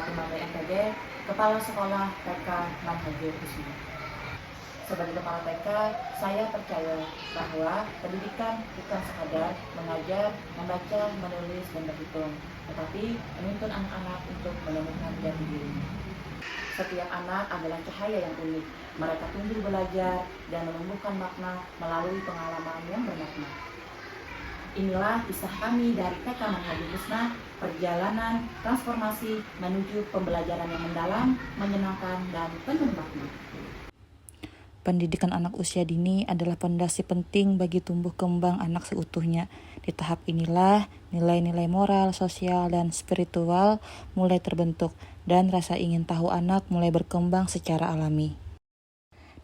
Imamai NTB, Kepala Sekolah TK Manhajul Husni. Sebagai Kepala TK, saya percaya bahwa pendidikan bukan sekadar mengajar, membaca, menulis, dan berhitung, tetapi menuntun anak-anak untuk menemukan jati dirinya. Setiap anak adalah cahaya yang unik. Mereka tumbuh belajar dan menumbuhkan makna melalui pengalaman yang bermakna. Inilah kisah kami dari TK Manhajul Husna, perjalanan transformasi menuju pembelajaran yang mendalam, menyenangkan, dan penuh makna. Pendidikan anak usia dini adalah pondasi penting bagi tumbuh kembang anak seutuhnya. Di tahap inilah nilai-nilai moral, sosial, dan spiritual mulai terbentuk, dan rasa ingin tahu anak mulai berkembang secara alami.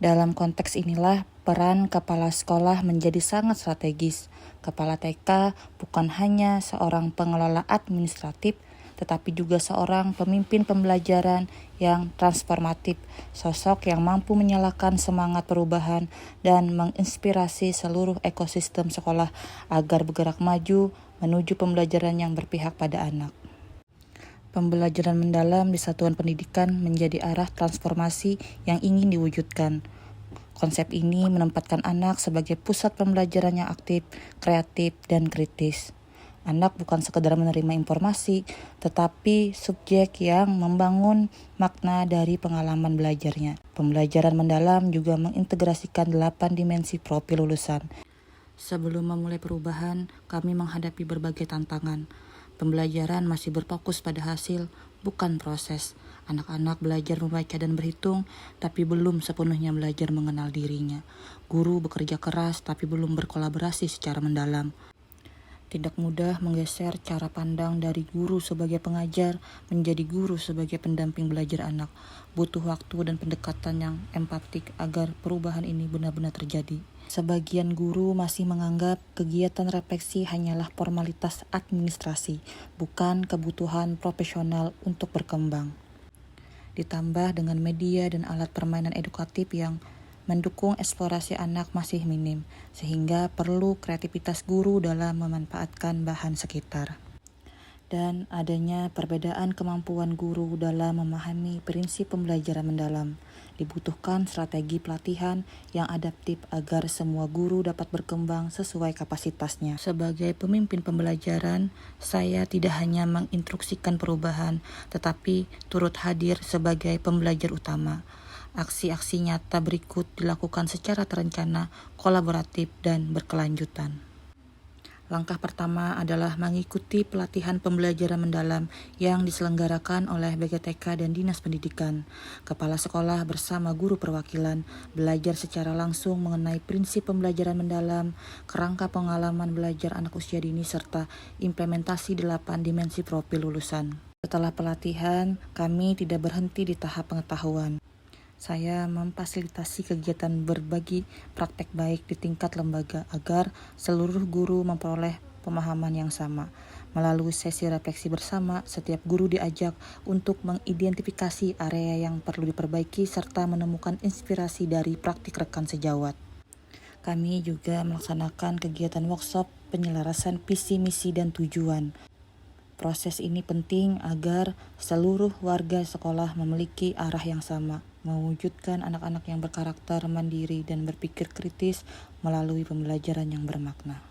Dalam konteks inilah, peran kepala sekolah menjadi sangat strategis. Kepala TK bukan hanya seorang pengelola administratif, tetapi juga seorang pemimpin pembelajaran yang transformatif, sosok yang mampu menyalakan semangat perubahan dan menginspirasi seluruh ekosistem sekolah agar bergerak maju menuju pembelajaran yang berpihak pada anak. Pembelajaran mendalam di satuan pendidikan menjadi arah transformasi yang ingin diwujudkan. Konsep ini menempatkan anak sebagai pusat pembelajaran yang aktif, kreatif, dan kritis. Anak bukan sekedar menerima informasi, tetapi subjek yang membangun makna dari pengalaman belajarnya. Pembelajaran mendalam juga mengintegrasikan 8 dimensi profil lulusan. Sebelum memulai perubahan, kami menghadapi berbagai tantangan. Pembelajaran masih berfokus pada hasil, bukan proses. Anak-anak belajar membaca dan berhitung, tapi belum sepenuhnya belajar mengenal dirinya. Guru bekerja keras, tapi belum berkolaborasi secara mendalam. Tidak mudah menggeser cara pandang dari guru sebagai pengajar menjadi guru sebagai pendamping belajar anak. Butuh waktu dan pendekatan yang empatik agar perubahan ini benar-benar terjadi. Sebagian guru masih menganggap kegiatan refleksi hanyalah formalitas administrasi, bukan kebutuhan profesional untuk berkembang. Ditambah dengan media dan alat permainan edukatif yang mendukung eksplorasi anak masih minim, sehingga perlu kreativitas guru dalam memanfaatkan bahan sekitar. Dan adanya perbedaan kemampuan guru dalam memahami prinsip pembelajaran mendalam. Dibutuhkan strategi pelatihan yang adaptif agar semua guru dapat berkembang sesuai kapasitasnya. Sebagai pemimpin pembelajaran, saya tidak hanya menginstruksikan perubahan, tetapi turut hadir sebagai pembelajar utama. Aksi-aksi nyata berikut dilakukan secara terencana, kolaboratif, dan berkelanjutan. Langkah pertama adalah mengikuti pelatihan pembelajaran mendalam yang diselenggarakan oleh BGTK dan Dinas Pendidikan. Kepala sekolah bersama guru perwakilan belajar secara langsung mengenai prinsip pembelajaran mendalam, kerangka pengalaman belajar anak usia dini, serta implementasi 8 dimensi profil lulusan. Setelah pelatihan, kami tidak berhenti di tahap pengetahuan. Saya memfasilitasi kegiatan berbagi praktek baik di tingkat lembaga agar seluruh guru memperoleh pemahaman yang sama. Melalui sesi refleksi bersama, setiap guru diajak untuk mengidentifikasi area yang perlu diperbaiki serta menemukan inspirasi dari praktik rekan sejawat. Kami juga melaksanakan kegiatan workshop penyelarasan visi, misi, dan tujuan. Proses ini penting agar seluruh warga sekolah memiliki arah yang sama, mewujudkan anak-anak yang berkarakter mandiri dan berpikir kritis melalui pembelajaran yang bermakna.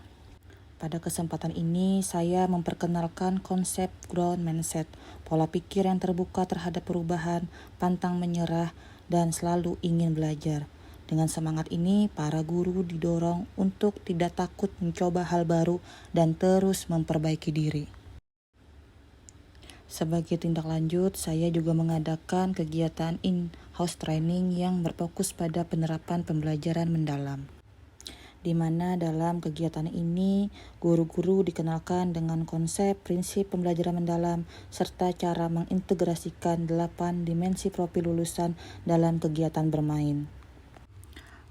Pada kesempatan ini, saya memperkenalkan konsep growth mindset, pola pikir yang terbuka terhadap perubahan, pantang menyerah, dan selalu ingin belajar. Dengan semangat ini, para guru didorong untuk tidak takut mencoba hal baru dan terus memperbaiki diri. Sebagai tindak lanjut, saya juga mengadakan kegiatan in-house training yang berfokus pada penerapan pembelajaran mendalam. Di mana dalam kegiatan ini, guru-guru dikenalkan dengan konsep prinsip pembelajaran mendalam serta cara mengintegrasikan 8 dimensi profil lulusan dalam kegiatan bermain.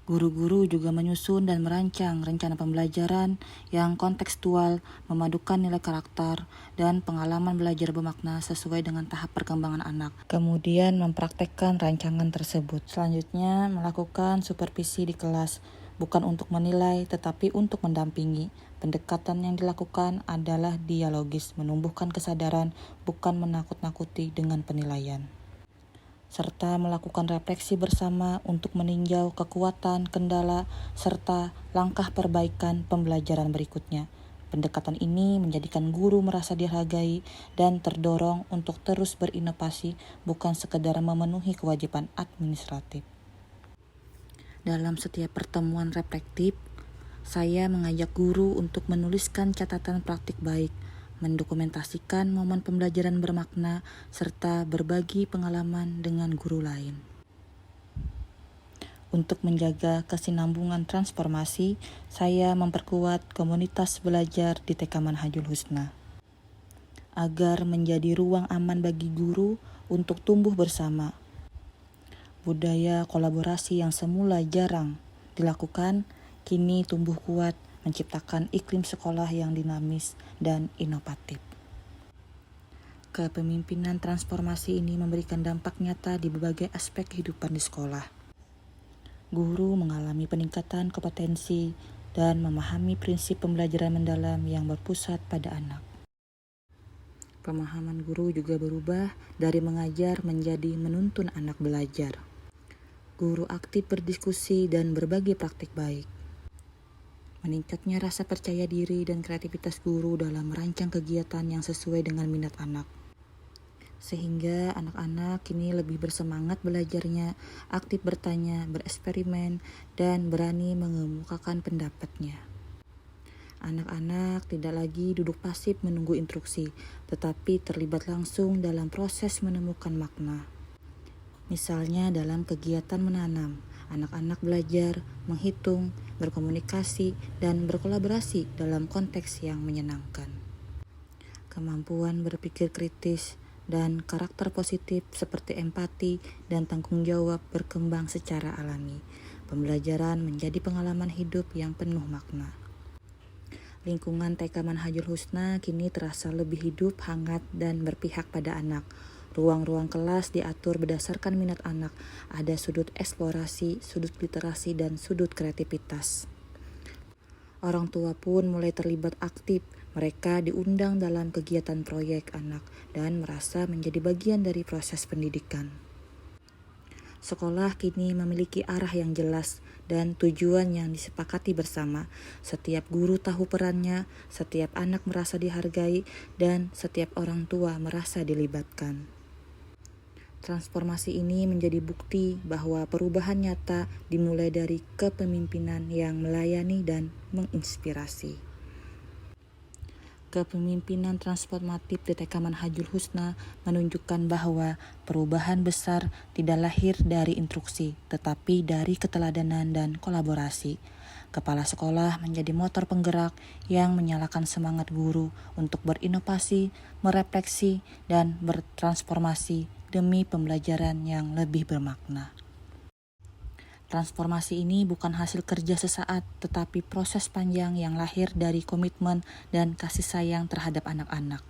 Guru-guru juga menyusun dan merancang rencana pembelajaran yang kontekstual, memadukan nilai karakter dan pengalaman belajar bermakna sesuai dengan tahap perkembangan anak. Kemudian mempraktekkan rancangan tersebut. Selanjutnya, melakukan supervisi di kelas, bukan untuk menilai tetapi untuk mendampingi. Pendekatan yang dilakukan adalah dialogis, menumbuhkan kesadaran, bukan menakut-nakuti dengan penilaian. Serta melakukan refleksi bersama untuk meninjau kekuatan, kendala, serta langkah perbaikan pembelajaran berikutnya. Pendekatan ini menjadikan guru merasa dihargai dan terdorong untuk terus berinovasi, bukan sekedar memenuhi kewajiban administratif. Dalam setiap pertemuan reflektif, saya mengajak guru untuk menuliskan catatan praktik baik, mendokumentasikan momen pembelajaran bermakna, serta berbagi pengalaman dengan guru lain. Untuk menjaga kesinambungan transformasi, saya memperkuat komunitas belajar di TK Manhajul Husna agar menjadi ruang aman bagi guru untuk tumbuh bersama. Budaya kolaborasi yang semula jarang dilakukan kini tumbuh kuat, menciptakan iklim sekolah yang dinamis dan inovatif. Kepemimpinan transformasi ini memberikan dampak nyata di berbagai aspek kehidupan di sekolah. Guru mengalami peningkatan kompetensi dan memahami prinsip pembelajaran mendalam yang berpusat pada anak. Pemahaman guru juga berubah dari mengajar menjadi menuntun anak belajar. Guru aktif berdiskusi dan berbagi praktik baik. Meningkatnya rasa percaya diri dan kreativitas guru dalam merancang kegiatan yang sesuai dengan minat anak. Sehingga anak-anak kini lebih bersemangat belajarnya, aktif bertanya, bereksperimen, dan berani mengemukakan pendapatnya. Anak-anak tidak lagi duduk pasif menunggu instruksi, tetapi terlibat langsung dalam proses menemukan makna. Misalnya dalam kegiatan menanam, anak-anak belajar, menghitung, berkomunikasi, dan berkolaborasi dalam konteks yang menyenangkan. Kemampuan berpikir kritis dan karakter positif seperti empati dan tanggung jawab berkembang secara alami. Pembelajaran menjadi pengalaman hidup yang penuh makna. Lingkungan TK Manhajul Husna kini terasa lebih hidup, hangat, dan berpihak pada anak. Ruang-ruang kelas diatur berdasarkan minat anak, ada sudut eksplorasi, sudut literasi, dan sudut kreativitas. Orang tua pun mulai terlibat aktif, mereka diundang dalam kegiatan proyek anak dan merasa menjadi bagian dari proses pendidikan. Sekolah kini memiliki arah yang jelas dan tujuan yang disepakati bersama. Setiap guru tahu perannya, setiap anak merasa dihargai, dan setiap orang tua merasa dilibatkan. Transformasi ini menjadi bukti bahwa perubahan nyata dimulai dari kepemimpinan yang melayani dan menginspirasi. Kepemimpinan transformatif di TK Manhajul Husna menunjukkan bahwa perubahan besar tidak lahir dari instruksi, tetapi dari keteladanan dan kolaborasi. Kepala sekolah menjadi motor penggerak yang menyalakan semangat guru untuk berinovasi, merefleksi, dan bertransformasi demi pembelajaran yang lebih bermakna. Transformasi ini bukan hasil kerja sesaat, tetapi proses panjang yang lahir dari komitmen dan kasih sayang terhadap anak-anak.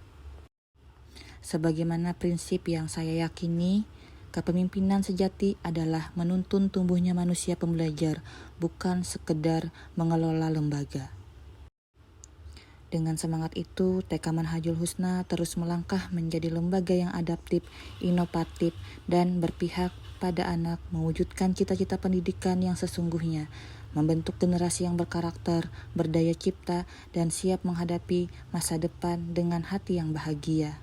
Sebagaimana prinsip yang saya yakini, kepemimpinan sejati adalah menuntun tumbuhnya manusia pembelajar, bukan sekedar mengelola lembaga. Dengan semangat itu, TK Manhajul Husna terus melangkah menjadi lembaga yang adaptif, inovatif, dan berpihak pada anak, mewujudkan cita-cita pendidikan yang sesungguhnya, membentuk generasi yang berkarakter, berdaya cipta, dan siap menghadapi masa depan dengan hati yang bahagia.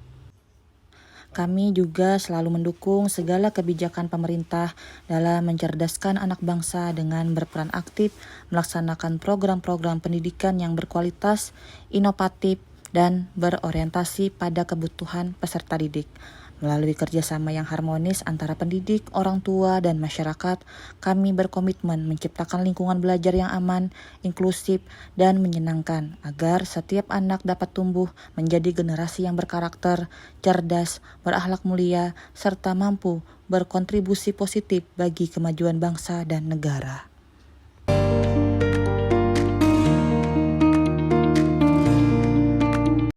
Kami juga selalu mendukung segala kebijakan pemerintah dalam mencerdaskan anak bangsa dengan berperan aktif melaksanakan program-program pendidikan yang berkualitas, inovatif, dan berorientasi pada kebutuhan peserta didik. Melalui kerjasama yang harmonis antara pendidik, orang tua, dan masyarakat, kami berkomitmen menciptakan lingkungan belajar yang aman, inklusif, dan menyenangkan agar setiap anak dapat tumbuh menjadi generasi yang berkarakter, cerdas, berakhlak mulia, serta mampu berkontribusi positif bagi kemajuan bangsa dan negara.